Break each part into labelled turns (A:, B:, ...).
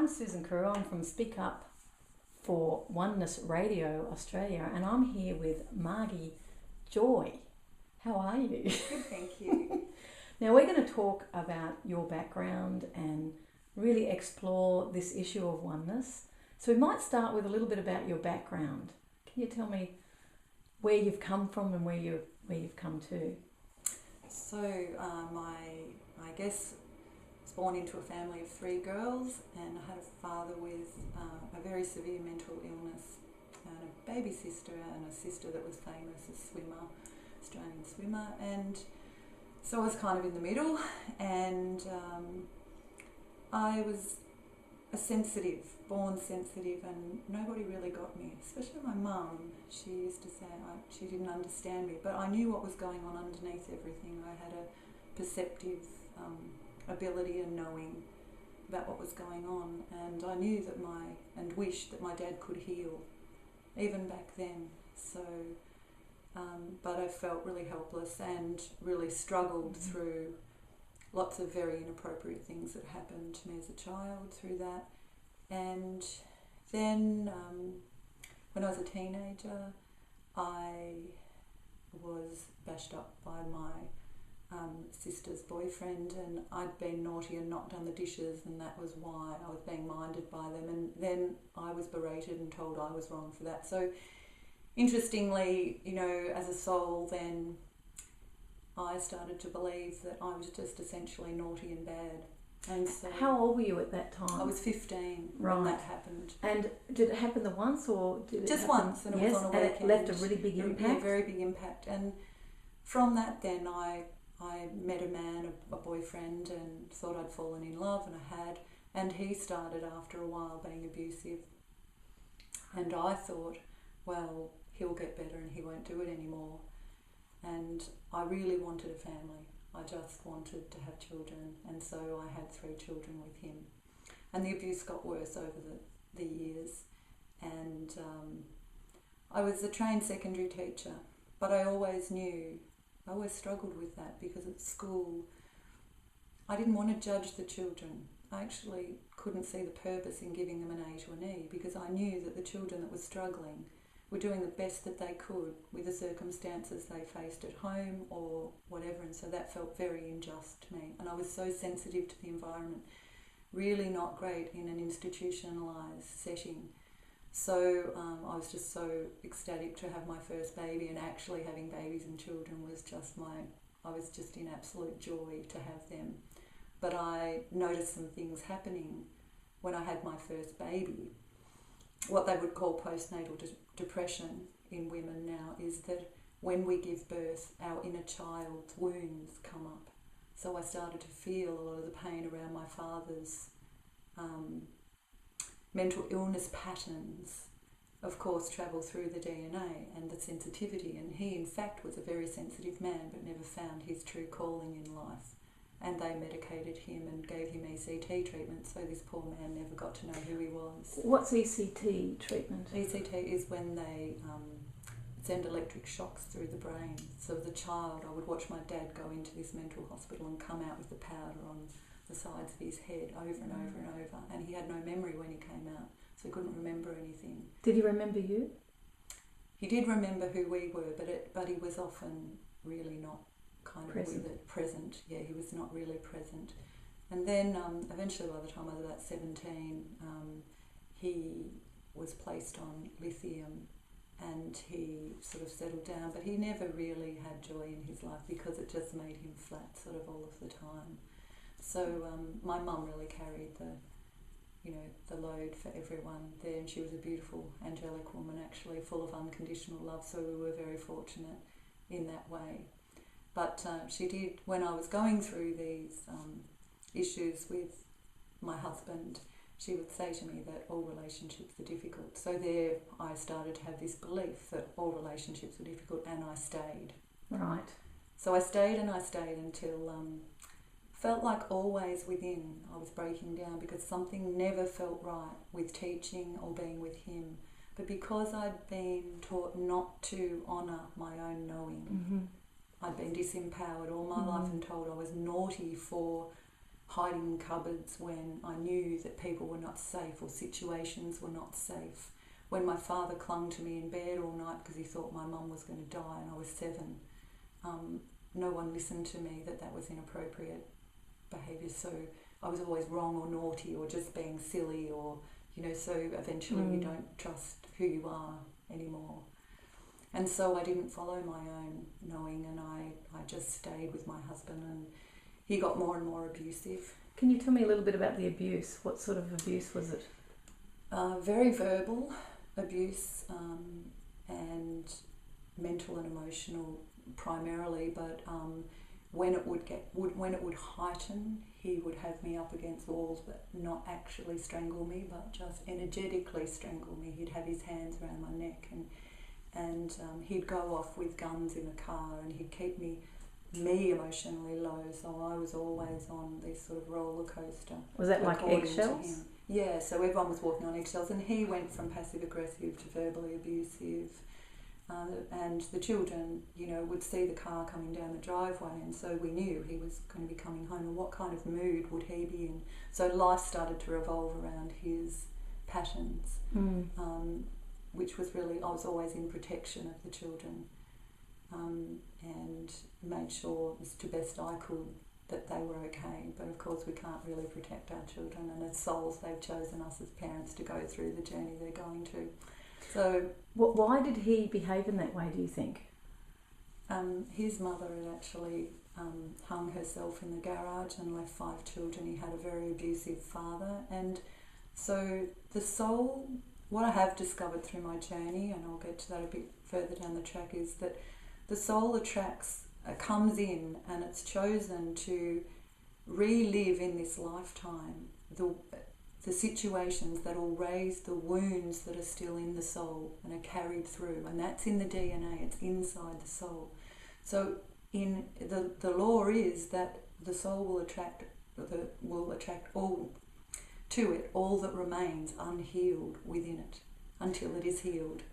A: I'm Susan Carew. I'm from Speak Up for Oneness Radio Australia, and I'm here with Margie Joy. How are you?
B: Good, thank you.
A: Now we're going to talk about your background and really explore this issue of oneness. So we might start with a little bit about your background. Can you tell me where you've come from and where you've come to?
B: So I guess was born into a family of 3 girls, and I had a father with a very severe mental illness, and a baby sister and a sister that was famous as swimmer, Australian swimmer, and so I was kind of in the middle, and I was born sensitive, and nobody really got me, especially my mum. She used to say she didn't understand me, but I knew what was going on underneath everything. I had a perceptive ability and knowing about what was going on, and I knew that and wished that my dad could heal, even back then. So, but I felt really helpless and really struggled through lots of very inappropriate things that happened to me as a child through that. And then when I was a teenager, I was bashed up by my sister's boyfriend, and I'd been naughty and not done the dishes, and that was why I was being minded by them, and then I was berated and told I was wrong for that. So interestingly, as a soul, then I started to believe that I was just essentially naughty and bad. And so,
A: how old were you at that time?
B: I was 15
A: right.
B: when that happened.
A: And did it happen the once, or did it
B: just
A: happen?
B: once? And
A: yes,
B: it was on a weekend.
A: And it left a really big impact.
B: Yeah, very big impact. And from that, then I met a man, a boyfriend, and thought I'd fallen in love, and I had. And he started after a while being abusive. And I thought, well, he'll get better and he won't do it anymore. And I really wanted a family. I just wanted to have children, and so I had 3 children with him. And the abuse got worse over the years. And I was a trained secondary teacher, but I always struggled with that, because at school I didn't want to judge the children. I actually couldn't see the purpose in giving them an A to an E, because I knew that the children that were struggling were doing the best that they could with the circumstances they faced at home or whatever, and so that felt very unjust to me. And I was so sensitive to the environment, really not great in an institutionalised setting. So I was just so ecstatic to have my first baby, and actually having babies and children was just I was just in absolute joy to have them. But I noticed some things happening when I had my first baby. What they would call postnatal depression in women now is that when we give birth, our inner child's wounds come up. So I started to feel a lot of the pain around my father's mental illness patterns, of course, travel through the DNA and the sensitivity. And he, in fact, was a very sensitive man, but never found his true calling in life. And they medicated him and gave him ECT treatment, so this poor man never got to know who he was.
A: What's ECT treatment?
B: ECT is when they send electric shocks through the brain. So as a child, I would watch my dad go into this mental hospital and come out with the powder on the sides of his head over and over and over. And he had no memory when he came out, so he couldn't remember anything.
A: Did he remember you?
B: He did remember who we were, but he was often really not kind of
A: present.
B: With it present. Yeah, he was not really present. And then eventually, by the time I was about 17, he was placed on lithium, and he sort of settled down, but he never really had joy in his life because it just made him flat sort of all of the time. So my mum really carried the load for everyone there, and she was a beautiful angelic woman, actually, full of unconditional love, so we were very fortunate in that way. But she did, when I was going through these issues with my husband, she would say to me that all relationships are difficult. So there I started to have this belief that all relationships were difficult, and I stayed.
A: Right.
B: So I stayed until felt like always within I was breaking down, because something never felt right with teaching or being with him. But because I'd been taught not to honour my own knowing, I'd been disempowered all my life and told I was naughty for hiding in cupboards when I knew that people were not safe or situations were not safe. When my father clung to me in bed all night because he thought my mum was going to die and I was 7, no one listened to me that was inappropriate behaviour. So I was always wrong or naughty or just being silly, or, you know, so eventually you don't trust who you are anymore. And so I didn't follow my own knowing, and I just stayed with my husband, and he got more and more abusive.
A: Can you tell me a little bit about the abuse? What sort of abuse was it?
B: Very verbal abuse, and mental and emotional primarily, but when it would heighten, he would have me up against walls, but not actually strangle me, but just energetically strangle me. He'd have his hands around my neck, and he'd go off with guns in a car, and he'd keep me emotionally low, so I was always on this sort of roller coaster.
A: Was that like eggshells?
B: Yeah, so everyone was walking on eggshells, and he went from passive aggressive to verbally abusive. And the children, you know, would see the car coming down the driveway, and so we knew he was going to be coming home, and what kind of mood would he be in. So life started to revolve around his patterns, which was really, I was always in protection of the children, and made sure as to best I could that they were okay. But of course we can't really protect our children, and as souls they've chosen us as parents to go through the journey they're going to. So,
A: why did he behave in that way, do you think?
B: His mother had actually hung herself in the garage and left 5 children. He had a very abusive father, and so the soul, what I have discovered through my journey, and I'll get to that a bit further down the track, is that the soul comes in, and it's chosen to relive in this lifetime the situations that will raise the wounds that are still in the soul and are carried through, and that's in the DNA, it's inside the soul. So in the law is that the soul will attract all to it, all that remains unhealed within it, until it is healed.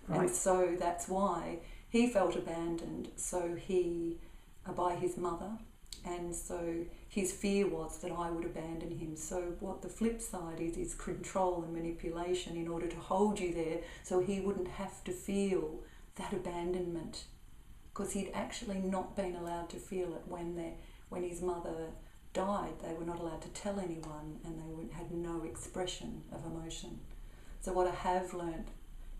B: Right. And so that's why he felt abandoned, so by his mother, and so his fear was that I would abandon him. So what the flip side is control and manipulation in order to hold you there, so he wouldn't have to feel that abandonment, because he'd actually not been allowed to feel it when his mother died. They were not allowed to tell anyone, and they had no expression of emotion. So what I have learnt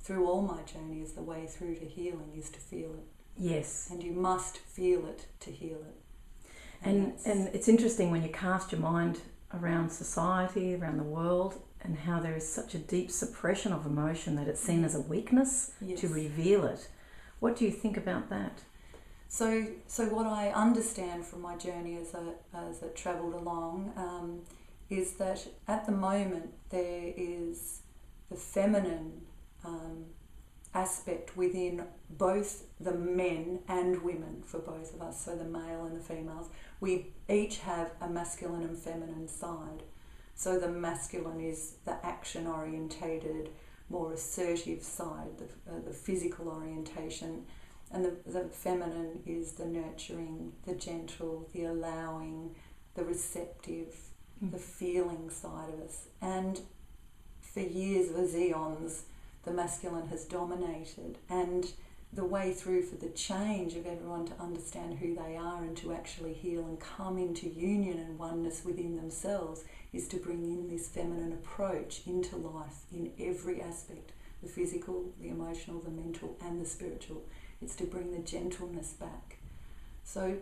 B: through all my journey is the way through to healing is to feel it.
A: Yes.
B: And you must feel it to heal it.
A: And it's interesting when you cast your mind around society, around the world, and how there is such a deep suppression of emotion that it's seen as a weakness. Yes. To reveal it. What do you think about that?
B: So what I understand from my journey as it travelled along is that at the moment there is the feminine aspect within both the men and women, for both of us, so the male and the females. We each have a masculine and feminine side. So the masculine is the action orientated, more assertive side, the physical orientation, and the feminine is the nurturing, the gentle, the allowing, the receptive, the feeling side of us. And for years, for eons, the masculine has dominated, and the way through for the change of everyone to understand who they are and to actually heal and come into union and oneness within themselves is to bring in this feminine approach into life in every aspect, the physical, the emotional, the mental and the spiritual. It's to bring the gentleness back. So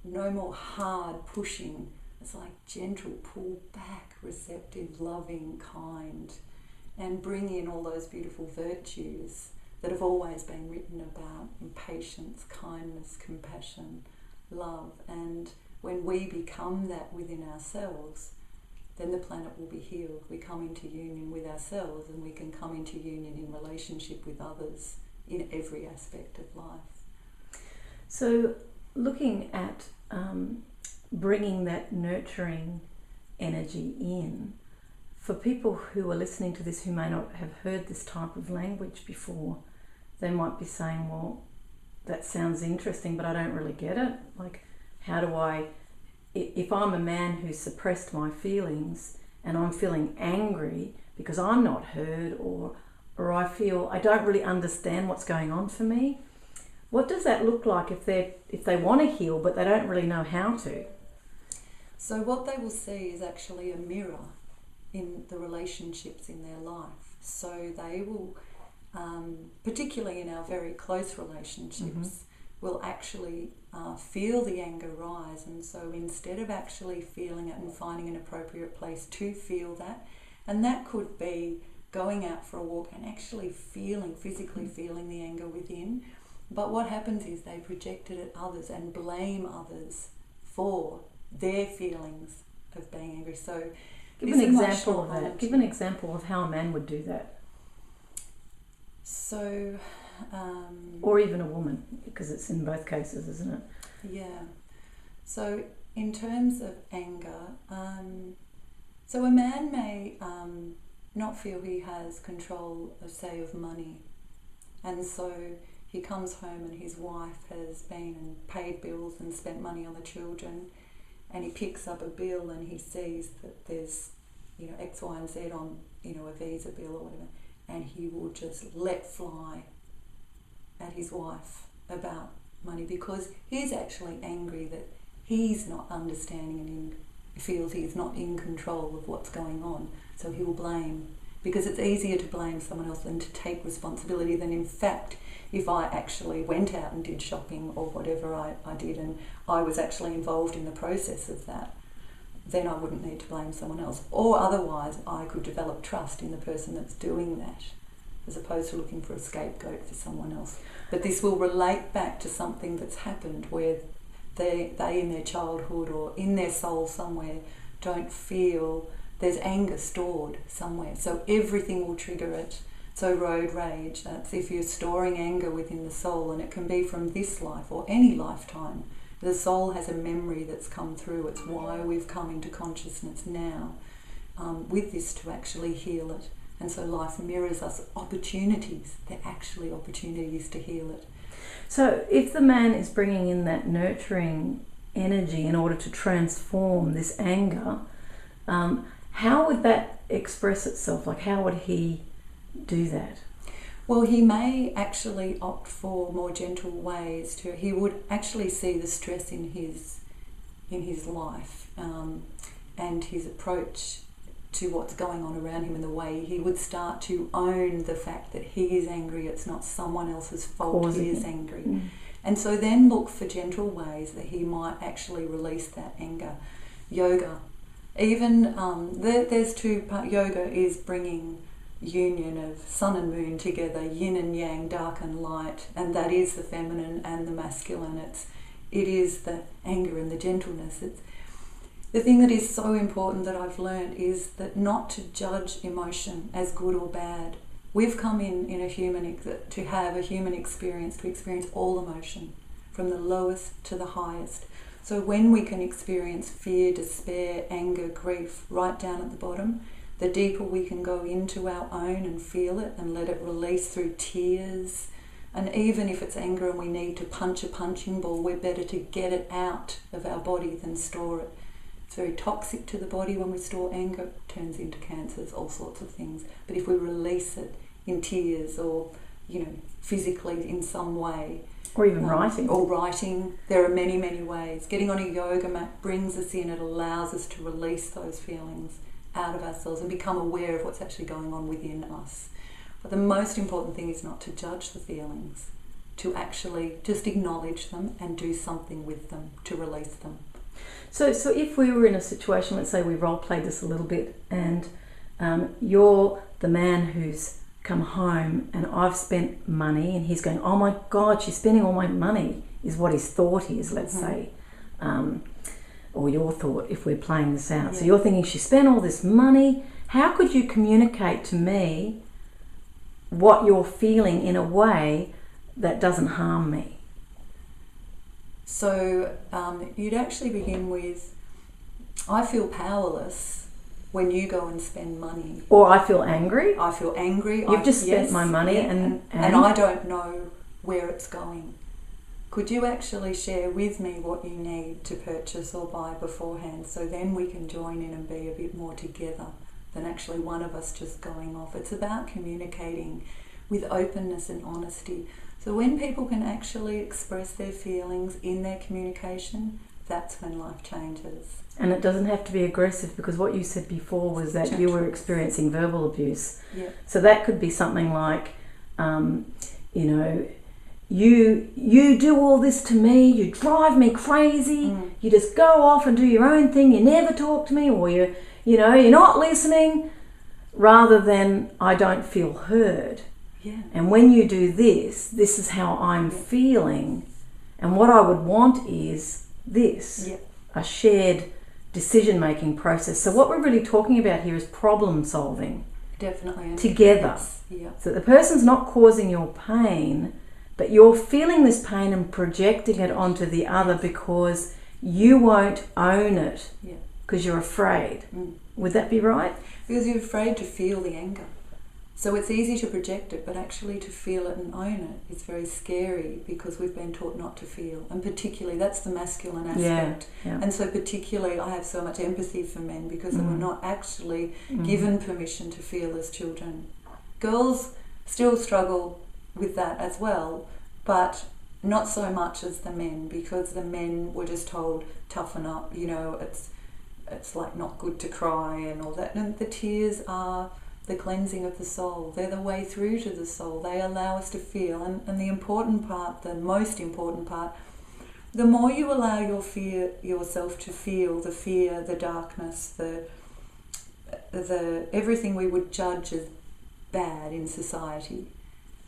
B: no more hard pushing, it's like gentle, pull back, receptive, loving, kind, and bring in all those beautiful virtues that have always been written about, patience, kindness, compassion, love. And when we become that within ourselves, then the planet will be healed. We come into union with ourselves, and we can come into union in relationship with others in every aspect of life.
A: So looking at bringing that nurturing energy in, for people who are listening to this who may not have heard this type of language before, they might be saying, well, that sounds interesting, but I don't really get it. Like, how do I if I'm a man who's suppressed my feelings and I'm feeling angry because I'm not heard, or I feel I don't really understand what's going on for me, what does that look like if they want to heal but they don't really know how to?
B: So what they will see is actually a mirror in the relationships in their life. So they will, particularly in our very close relationships, will actually feel the anger rise. And so instead of actually feeling it and finding an appropriate place to feel that, and that could be going out for a walk and actually physically feeling the anger within. But what happens is they project it at others and blame others for their feelings of being angry. So
A: give an example of that. Give an example of how a man would do that.
B: So,
A: or even a woman, because it's in both cases, isn't it?
B: Yeah. So in terms of anger, so a man may not feel he has control of, say, of money, and so he comes home and his wife has been and paid bills and spent money on the children, and he picks up a bill and he sees that there's, X, Y and Z on, a Visa bill or whatever, and he will just let fly at his wife about money because he's actually angry that he's not understanding and feels he's not in control of what's going on. So he will blame, because it's easier to blame someone else than to take responsibility. Than in fact, if I actually went out and did shopping or whatever I did and I was actually involved in the process of that, then I wouldn't need to blame someone else. Or otherwise I could develop trust in the person that's doing that, as opposed to looking for a scapegoat for someone else. But this will relate back to something that's happened where they in their childhood or in their soul somewhere don't feel there's anger stored somewhere. So everything will trigger it. So road rage, that's if you're storing anger within the soul, and it can be from this life or any lifetime. The soul has a memory that's come through. It's why we've come into consciousness now with this to actually heal it. And so life mirrors us opportunities. They're actually opportunities to heal it.
A: So if the man is bringing in that nurturing energy in order to transform this anger, how would that express itself? Like, how would he do that?
B: Well, he may actually opt for more gentle ways to. He would actually see the stress in his life and his approach to what's going on around him, and the way he would start to own the fact that he is angry. It's not someone else's fault he is angry. And so then look for gentle ways that he might actually release that anger. Yoga. Even there's two parts. Yoga is bringing union of sun and moon together, yin and yang, dark and light, and that is the feminine and the masculine. It is the anger and the gentleness. The thing that is so important that I've learned is that not to judge emotion as good or bad. We've come in to have a human experience, to experience all emotion, from the lowest to the highest. So when we can experience fear, despair, anger, grief, right down at the bottom, the deeper we can go into our own and feel it and let it release through tears. And even if it's anger and we need to punch a punching ball, we're better to get it out of our body than store it. It's very toxic to the body when we store anger. It turns into cancers, all sorts of things. But if we release it in tears or, physically in some way.
A: Or even writing.
B: Or writing. There are many, many ways. Getting on a yoga mat brings us in. It allows us to release those feelings out of ourselves and become aware of what's actually going on within us. But the most important thing is not to judge the feelings, to actually just acknowledge them and do something with them to release them.
A: So if we were in a situation, let's say we role-played this a little bit, and you're the man who's come home and I've spent money, and he's going, oh my God, she's spending all my money, is what his thought is, let's say. Or your thought, if we're playing this out. Yeah. So you're thinking, she spent all this money. How could you communicate to me what you're feeling in a way that doesn't harm me?
B: So you'd actually begin with, I feel powerless when you go and spend money.
A: Or I feel angry.
B: I feel angry.
A: You've just spent my money and
B: I don't know where it's going. could you actually share with me what you need to purchase or buy beforehand, so then we can join in and be a bit more together than actually one of us just going off. It's about communicating with openness and honesty. So when people can actually express their feelings in their communication, that's when life changes.
A: And it doesn't have to be aggressive, because what you said before was that you were experiencing verbal abuse.
B: Yeah.
A: So that could be something like, you know, you do all this to me, you drive me crazy, you just go off and do your own thing, you never talk to me, or you're not listening, rather than I don't feel heard.
B: Yeah.
A: And when you do this is how I'm feeling, and what I would want is this, a shared decision-making process. So what we're really talking about here is problem solving.
B: Definitely.
A: Together.
B: Yeah.
A: So the person's not causing your pain, but you're feeling this pain and projecting it onto the other because you won't own it because you're afraid. Would that be right?
B: Because you're afraid to feel the anger. So it's easy to project it, but actually to feel it and own it is very scary, because we've been taught not to feel. And particularly, that's the masculine aspect.
A: Yeah.
B: And so particularly, I have so much empathy for men, because they were not actually given permission to feel as children. Girls still struggle with that as well, but not so much as the men, because the men were just told, toughen up, it's like not good to cry and all that. And the tears are the cleansing of the soul. They're the way through to the soul. They allow us to feel. And the important part, the most important part, the more you allow yourself to feel the fear, the darkness, the everything we would judge as bad in society,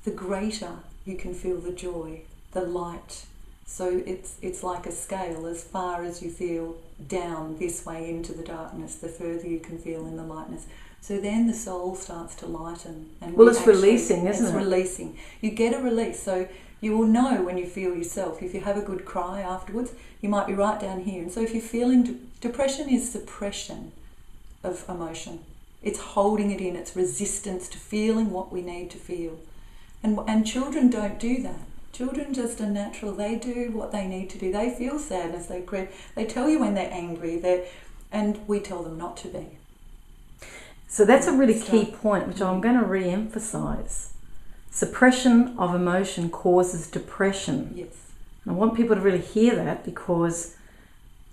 B: the greater you can feel the joy, the light. So it's like a scale. As far as you feel down this way into the darkness, the further you can feel in the lightness. So then the soul starts to lighten. And
A: it's releasing, isn't it?
B: It's releasing. You get a release. So you will know when you feel yourself. If you have a good cry afterwards, you might be right down here. And so if you're feeling... Depression is suppression of emotion. It's holding it in. It's resistance to feeling what we need to feel. And children don't do that. Children just are natural. They do what they need to do. They feel sadness. They tell you when they're angry. And we tell them not to be.
A: So that's a really key point, which I'm going to re-emphasise. Suppression of emotion causes depression.
B: Yes.
A: And I want people to really hear that, because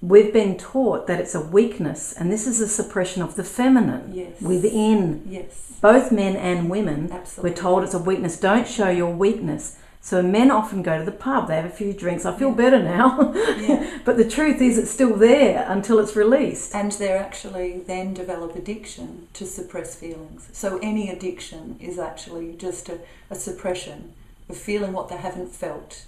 A: we've been taught that it's a weakness, and this is a suppression of the feminine within.
B: Yes.
A: Both men and women.
B: Absolutely.
A: We're told it's a weakness. Don't show your weakness. So men often go to the pub, they have a few drinks, I feel better now. But the truth is it's still there until it's released.
B: And they actually then develop addiction to suppress feelings. So any addiction is actually just a suppression of feeling what they haven't felt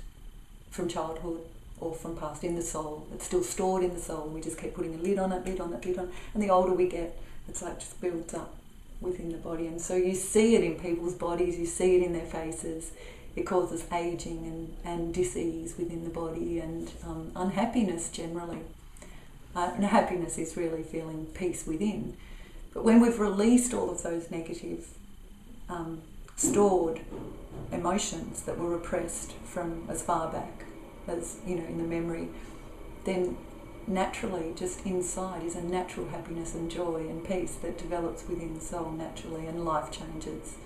B: from childhood or from past in the soul. It's still stored in the soul. We just keep putting a lid on it, lid on it, lid on it. And the older we get, it's like just builds up within the body. And so you see it in people's bodies, you see it in their faces. It causes aging and dis-ease within the body, and unhappiness generally. And happiness is really feeling peace within. But when we've released all of those negative stored emotions that were repressed from as far back as, in the memory, then naturally just inside is a natural happiness and joy and peace that develops within the soul naturally, and life changes.